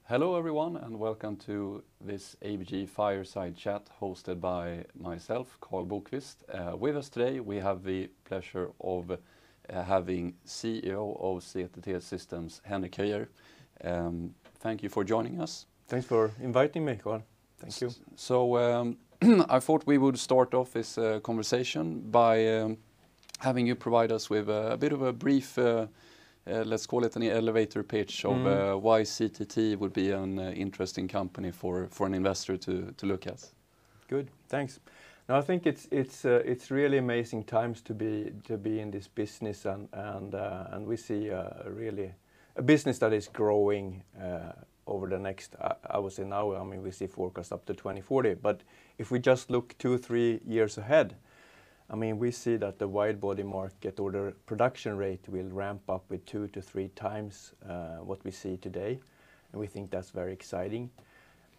Hello everyone and welcome to this ABG Fireside chat hosted by myself, Carl Bokvist. With us today we have the pleasure of having CEO of CTT Systems, Henrik Höjer. Thank you for joining us. Thanks for inviting me, Carl. Thank you. So I thought we would start off this conversation by having you provide us with a bit of a brief let's call it an elevator pitch of why CTT would be an interesting company for an investor to look at. Good, thanks. No, I think it's really amazing times to be in this business, and we see really a business that is growing over the next. I would say now. I mean, we see forecasts up to 2040. But if we just look 2-3 years ahead, I mean, we see that the wide body market or the production rate will ramp up with 2 to 3 times what we see today. And we think that's very exciting.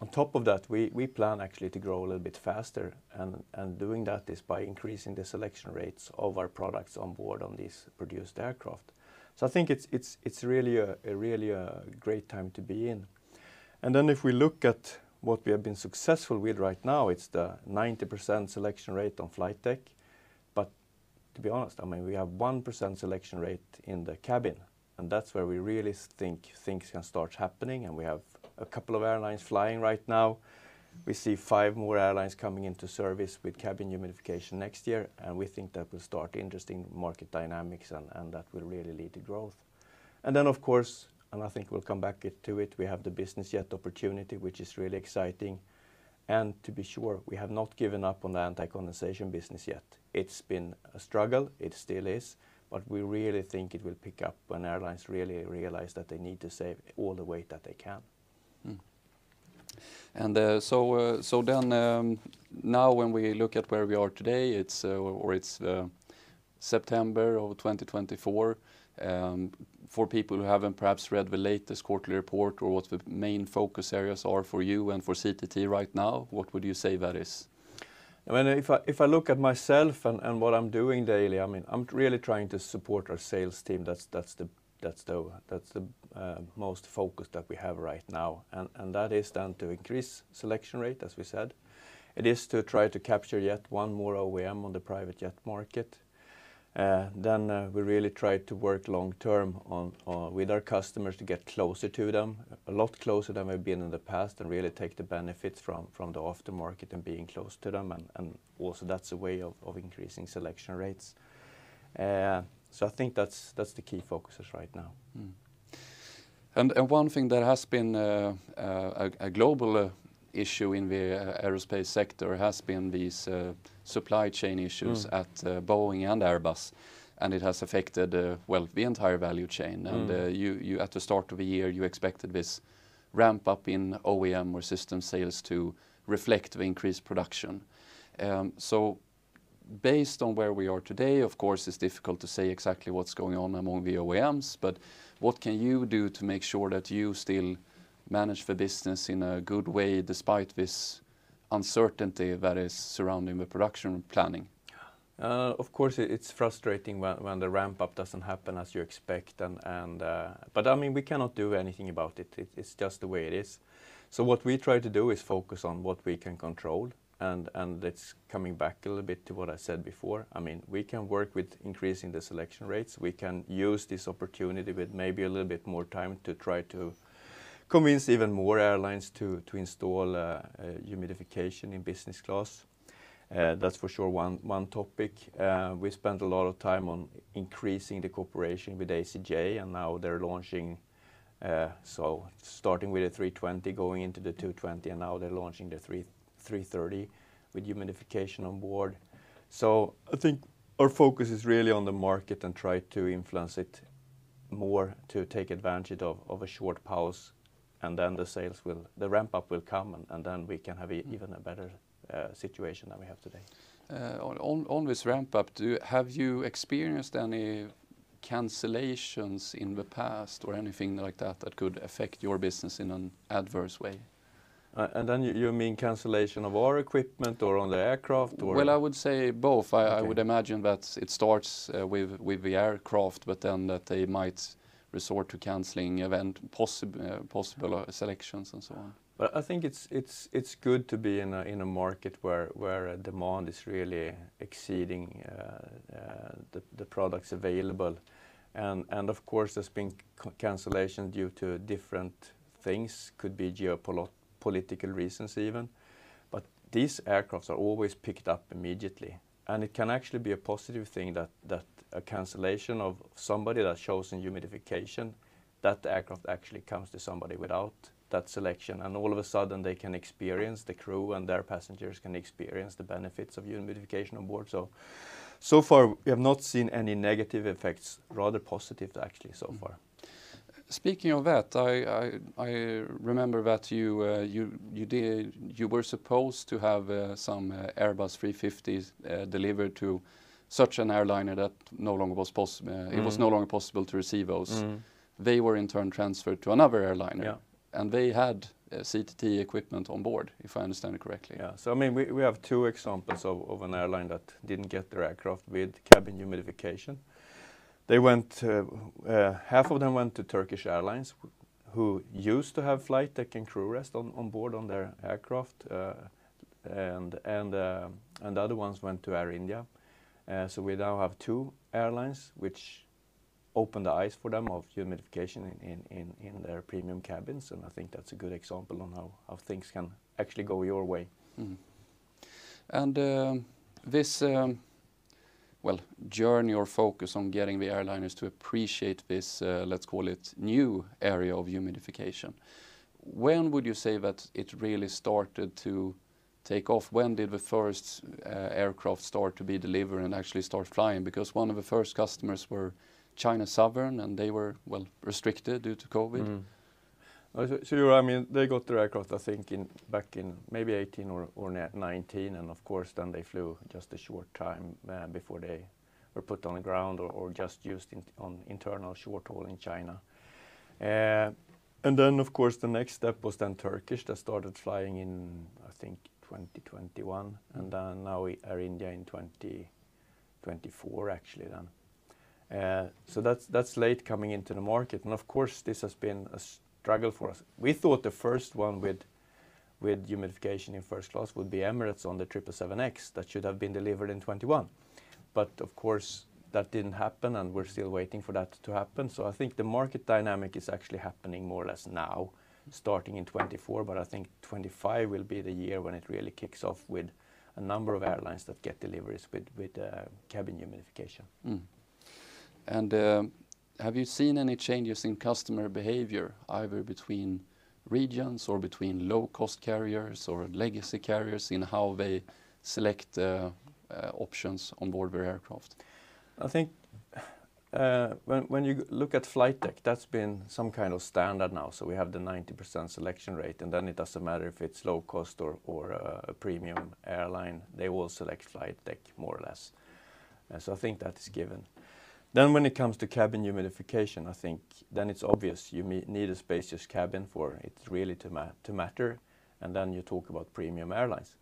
On top of that, we plan actually to grow a little bit faster. And doing that is by increasing the selection rates of our products on board on these produced aircraft. So I think it's really a great time to be in. And then if we look at what we have been successful with right now, it's the 90% selection rate on flight deck. To be honest, I mean, we have 1% selection rate in the cabin, and that's where we really think things can start happening. And we have a couple of airlines flying right now. We see 5 more airlines coming into service with cabin humidification next year, and we think that will start interesting market dynamics, and that will really lead to growth. And then, of course, and I think we'll come back to it, we have the business jet opportunity, which is really exciting. And to be sure, we have not given up on the anti-condensation business yet. It's been a struggle, it still is, but we really think it will pick up when airlines really realize that they need to save all the weight that they can. And so then now when we look at where we are today, it's September of 2024. For people who haven't perhaps read the latest quarterly report or what the main focus areas are for you and for CTT right now, what would you say that is? I mean, if I look at myself and what I'm doing daily, I mean, I'm really trying to support our sales team. That's the most focus that we have right now, and that is then to increase selection rate, as we said. It is to try to capture yet one more OEM on the private jet market. Then we really try to work long term with our customers to get closer to them, a lot closer than we've been in the past, and really take the benefits from the aftermarket and being close to them. And also that's a way of increasing selection rates. So I think that's the key focuses right now. And one thing that has been a global issue in the aerospace sector has been these supply chain issues at Boeing and Airbus, and it has affected the entire value chain. And you at the start of the year you expected this ramp up in OEM or system sales to reflect the increased production. So based on where we are today, of course it's difficult to say exactly what's going on among the OEMs, but what can you do to make sure that you still manage the business in a good way despite this uncertainty that is surrounding the production planning? Of course, it's frustrating when the ramp up doesn't happen as you expect, but I mean we cannot do anything about it. It's just the way it is. So what we try to do is focus on what we can control, and it's coming back a little bit to what I said before. I mean, we can work with increasing the selection rates. We can use this opportunity with maybe a little bit more time to try to convince even more airlines to install humidification in business class. That's for sure one topic. We spent a lot of time on increasing the cooperation with ACJ, and now they're launching, so starting with the 320 going into the 220, and now they're launching the 330 with humidification on board. So I think our focus is really on the market and try to influence it more to take advantage of a short pause, and then the ramp up will come, and then we can have even a better situation than we have today. On this ramp up, have you experienced any cancellations in the past or anything like that could affect your business in an adverse way? And then you mean cancellation of our equipment or on the aircraft? Or? Well, I would say both. I would imagine that it starts with the aircraft, but then that they might resort to cancelling possible selections and so on. But I think it's good to be in a market where demand is really exceeding the products available, and of course there's been cancellation due to different things, could be geopolitical reasons even, but these aircrafts are always picked up immediately, and it can actually be a positive thing that a cancellation of somebody that's chosen humidification, that aircraft actually comes to somebody without that selection, and all of a sudden they can experience, the crew and their passengers can experience the benefits of humidification on board. So far we have not seen any negative effects, rather positive actually so far. Speaking of that, I remember that you were supposed to have some Airbus 350s delivered to such an airliner that no longer was possible. It was no longer possible to receive those. They were in turn transferred to another airliner. Yeah. And they had CTT equipment on board, if I understand it correctly. Yeah, so I mean, we have two examples of an airline that didn't get their aircraft with cabin humidification. They went, half of them went to Turkish Airlines, who used to have flight deck and crew rest on board on their aircraft, and the other ones went to Air India. So we now have two airlines which open the eyes for them of humidification in their premium cabins, and I think that's a good example on how things can actually go your way. Mm. And this journey or focus on getting the airliners to appreciate this, let's call it, new area of humidification. When would you say that it really started to take off? When did the first aircraft start to be delivered and actually start flying? Because one of the first customers were China Southern, and they were, well, restricted due to COVID. Mm. So I mean, they got their aircraft, I think, back in maybe 18 or 19, and of course then they flew just a short time before they were put on the ground or just used on internal short haul in China. And then of course the next step was then Turkish, that started flying in, I think, 2021, and then now Air India in 2024 actually then. So that's late coming into the market, and of course this has been a struggle for us. We thought the first one with humidification in first class would be Emirates on the 777X, that should have been delivered in 21. But of course that didn't happen, and we're still waiting for that to happen. So I think the market dynamic is actually happening more or less now, starting in 24, but I think 25 will be the year when it really kicks off with a number of airlines that get deliveries with cabin humidification. Mm. And have you seen any changes in customer behavior, either between regions or between low-cost carriers or legacy carriers, in how they select options on board their aircraft? I think when you look at flight deck, that's been some kind of standard now. So we have the 90% selection rate, and then it doesn't matter if it's low cost or a premium airline, they all select flight deck more or less. So I think that is given. Then when it comes to cabin humidification, I think then it's obvious you need a spacious cabin for it really to matter, and then you talk about premium airlines.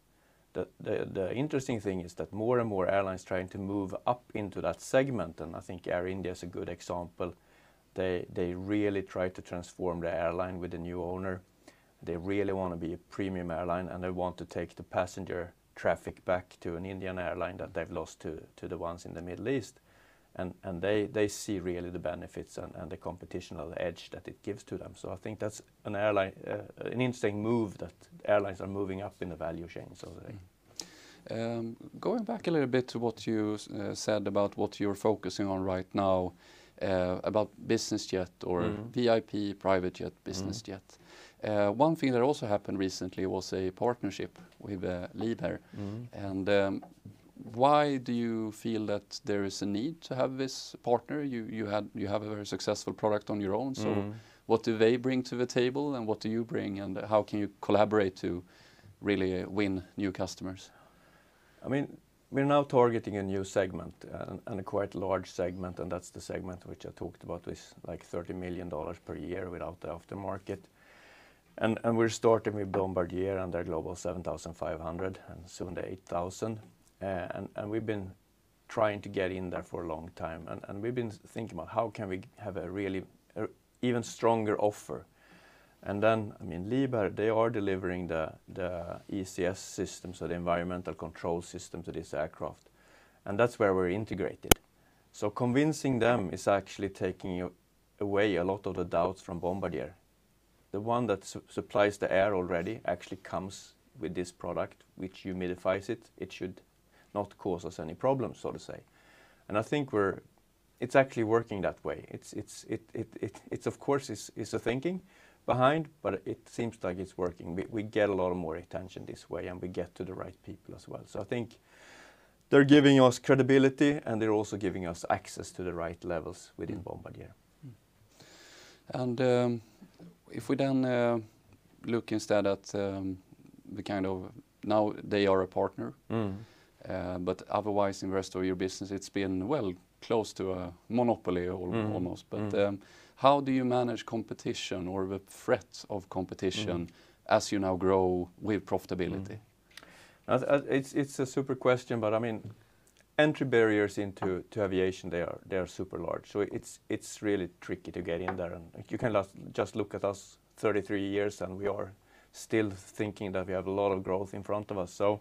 The interesting thing is that more and more airlines trying to move up into that segment, and I think Air India is a good example. They really try to transform the airline with a new owner. They really want to be a premium airline, and they want to take the passenger traffic back to an Indian airline that they've lost to the ones in the Middle East. And they see really the benefits and the competitional edge that it gives to them. So I think that's an interesting move, that airlines are moving up in the value chain. So going back a little bit to what you said about what you're focusing on right now, about business jet or VIP private jet, business jet. One thing that also happened recently was a partnership with Liebherr. And why do you feel that there is a need to have this partner? You have a very successful product on your own, so what do they bring to the table, and what do you bring, and how can you collaborate to really win new customers? I mean, we're now targeting a new segment, and a quite large segment, and that's the segment which I talked about, with like $30 million per year without the aftermarket. And we're starting with Bombardier and their Global 7500, and soon the 8000. And we've been trying to get in there for a long time, and we've been thinking about how can we have a really even stronger offer. And then, I mean, Liebherr, they are delivering the ECS system, so the environmental control system to this aircraft. And that's where we're integrated. So convincing them is actually taking away a lot of the doubts from Bombardier. The one that supplies the air already actually comes with this product, which humidifies it. It should not cause us any problems, so to say. And I think it's actually working that way. It's of course is a thinking behind, but it seems like it's working. We get a lot more attention this way, and we get to the right people as well. So I think they're giving us credibility, and they're also giving us access to the right levels within Bombardier. And if we then look instead at the kind of, now they are a partner, but otherwise in the rest of your business it's been, well, close to a monopoly almost. But how do you manage competition or the threat of competition as you now grow with profitability? It's a super question, but I mean, entry barriers into aviation, they are super large. So it's really tricky to get in there. And you can just look at us 33 years, and we are still thinking that we have a lot of growth in front of us. So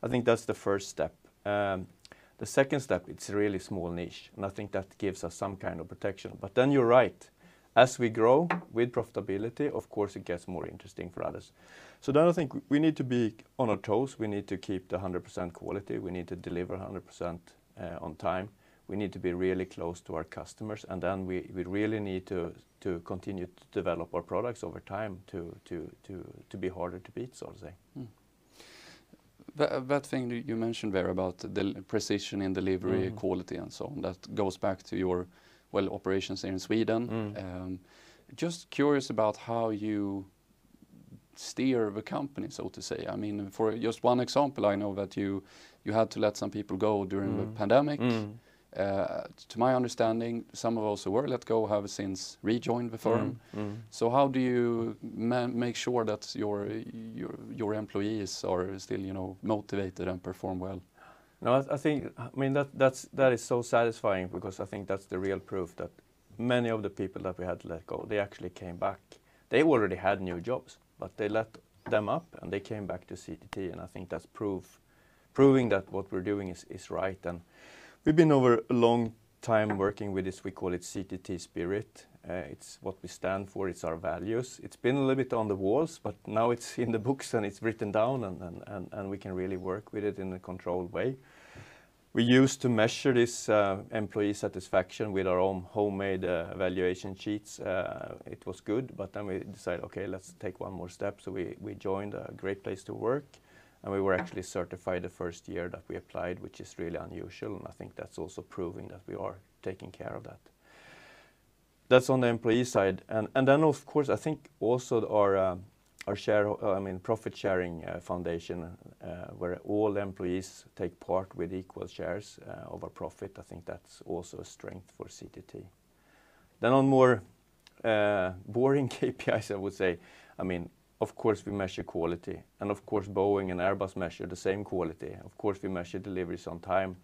I think that's the first step. The second step, it's a really small niche, and I think that gives us some kind of protection. But then you're right. As we grow with profitability, of course, it gets more interesting for others. So then I think we need to be on our toes. We need to keep the 100% quality. We need to deliver 100% on time. We need to be really close to our customers, and then we really need to continue to develop our products over time to be harder to beat, so to say. That thing you mentioned there about the precision in delivery, quality, and so on, that goes back to your operations here in Sweden. Just curious about how you steer the company, so to say. I mean, for just one example, I know that you had to let some people go during the pandemic. To my understanding, some of those who were let go have since rejoined the firm. So how do you make sure that your employees are still, motivated and perform well? No, I mean that is so satisfying, because I think that's the real proof that many of the people that we had to let go, they actually came back. They already had new jobs, but they let them up and they came back to CTT, and I think that's proving that what we're doing is right. And we've been over a long time working with this, we call it CTT Spirit. It's what we stand for, it's our values. It's been a little bit on the walls, but now it's in the books and it's written down, and we can really work with it in a controlled way. We used to measure this employee satisfaction with our own homemade evaluation sheets. It was good, but then we decided, okay, let's take one more step. So we joined a Great Place to Work, and we were actually certified the first year that we applied, which is really unusual, and I think that's also proving that we are taking care of that. That's on the employee side, and then of course I think also our profit sharing foundation, where all employees take part with equal shares of our profit. I think that's also a strength for CTT. Then on more boring KPIs, I would say, I mean, of course we measure quality, and of course Boeing and Airbus measure the same quality. Of course we measure deliveries on time.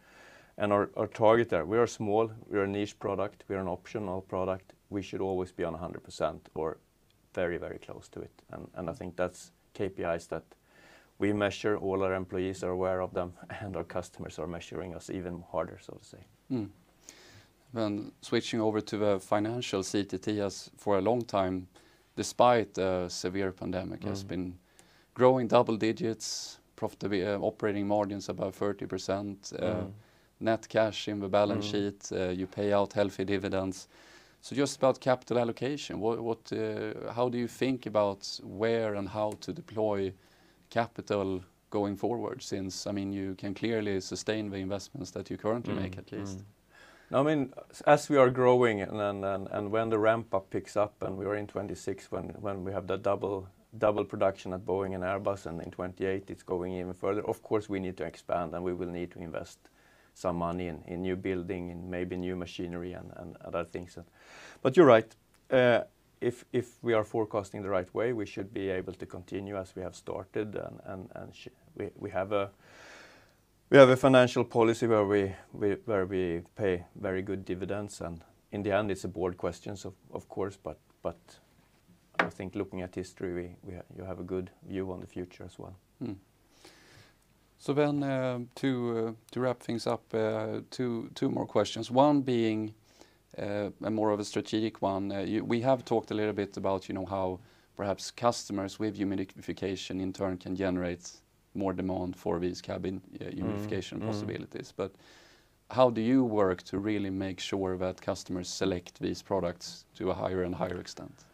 And our target there, we are small, we're a niche product, we're an optional product. We should always be on 100% or very, very close to it. And I think that's KPIs that we measure, all our employees are aware of them, and our customers are measuring us even harder, so to say. Then switching over to the financial, CTT has for a long time, despite a severe pandemic, has been growing double digits, operating margins above 30%, net cash in the balance sheet, you pay out healthy dividends. So just about capital allocation, how do you think about where and how to deploy capital going forward? Since, I mean, you can clearly sustain the investments that you currently make at least. No, I mean, as we are growing and when the ramp up picks up, and we are in 26 when we have the double production at Boeing and Airbus, and in 28 it's going even further. Of course, we need to expand, and we will need to invest some money in new building and maybe new machinery and other things. But you're right. If we are forecasting the right way, we should be able to continue as we have started, and we have a financial policy where we pay very good dividends, and in the end it's a board question, of course, but but I think looking at history, you have a good view on the future as well. So then, to wrap things up, two more questions. One being a more of a strategic one. We have talked a little bit about, how perhaps customers with humidification in turn can generate more demand for these cabin humidification possibilities. But how do you work to really make sure that customers select these products to a higher and higher extent?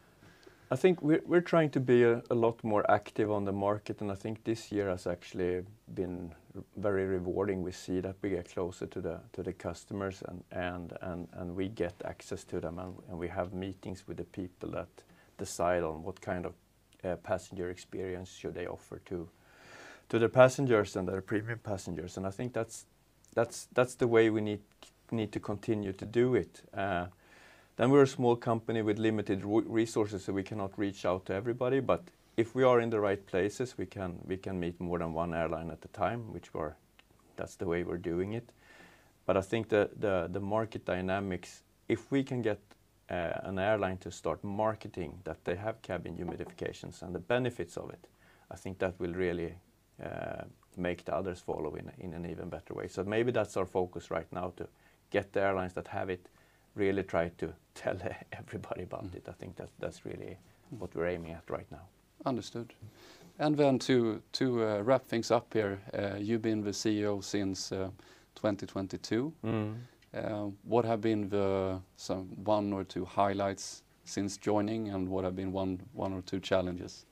I think we're trying to be a lot more active on the market, and I think this year has actually been very rewarding. We see that we get closer to the customers, and we get access to them, and we have meetings with the people that decide on what kind of passenger experience should they offer to the passengers and their premium passengers. And I think that's the way we need to continue to do it. Then we're a small company with limited resources, so we cannot reach out to everybody. But if we are in the right places, we can meet more than one airline at a time, that's the way we're doing it. But I think the market dynamics, if we can get an airline to start marketing that they have cabin humidifications and the benefits of it, I think that will really make the others follow in an even better way. So maybe that's our focus right now, to get the airlines that have it really try to tell everybody about it. I think that's really what we're aiming at right now. Understood. And then to wrap things up here, you've been the CEO since 2022. What have been some one or two highlights since joining, and what have been one or two challenges?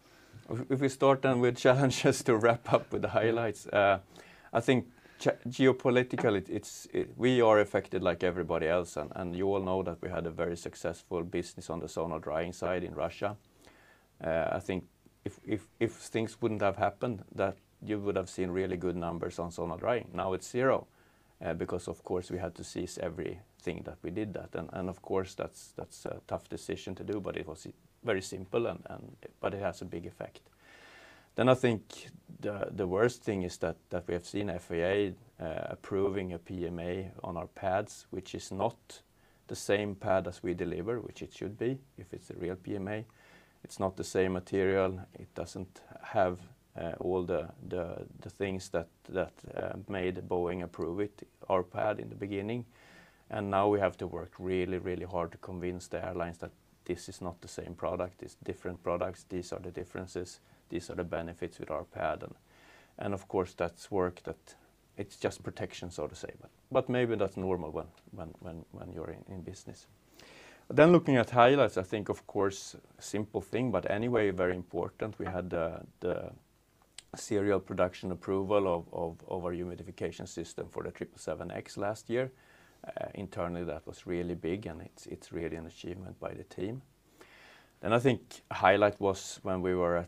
If we start then with challenges to wrap up with the highlights, I think geopolitical, we are affected like everybody else, and you all know that we had a very successful business on the sauna drying side in Russia. I think if things wouldn't have happened, that you would have seen really good numbers on sauna drying. Now it's zero, because of course we had to cease everything that we did that, and of course that's a tough decision to do, but it was very simple, but it has a big effect. Then I think the worst thing is that we have seen FAA approving a PMA on our pads, which is not the same pad as we deliver, which it should be if it's a real PMA. It's not the same material. It doesn't have all the things that made Boeing approve it, our pad, in the beginning. And now we have to work really, really hard to convince the airlines that this is not the same product. It's different products. These are the differences. These are the benefits with our pad, and of course that's work that it's just protection, so to say. But maybe that's normal when you're in business. Then looking at highlights, I think of course a simple thing, but anyway very important. We had the serial production approval of our humidification system for the 777X last year. Internally that was really big, and it's really an achievement by the team. Then I think a highlight was when we were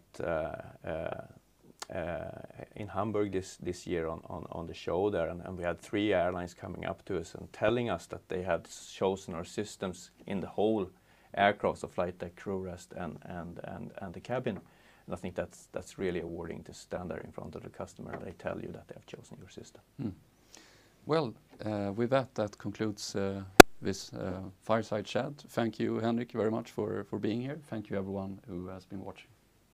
in Hamburg this year on the show there, and we had 3 airlines coming up to us and telling us that they had chosen our systems in the whole aircraft, so flight deck, crew rest, and the cabin. And I think that's really rewarding to stand there in front of the customer and they tell you that they have chosen your system. Well, with that concludes this Fireside chat. Thank you, Henrik, very much for being here. Thank you, everyone who has been watching.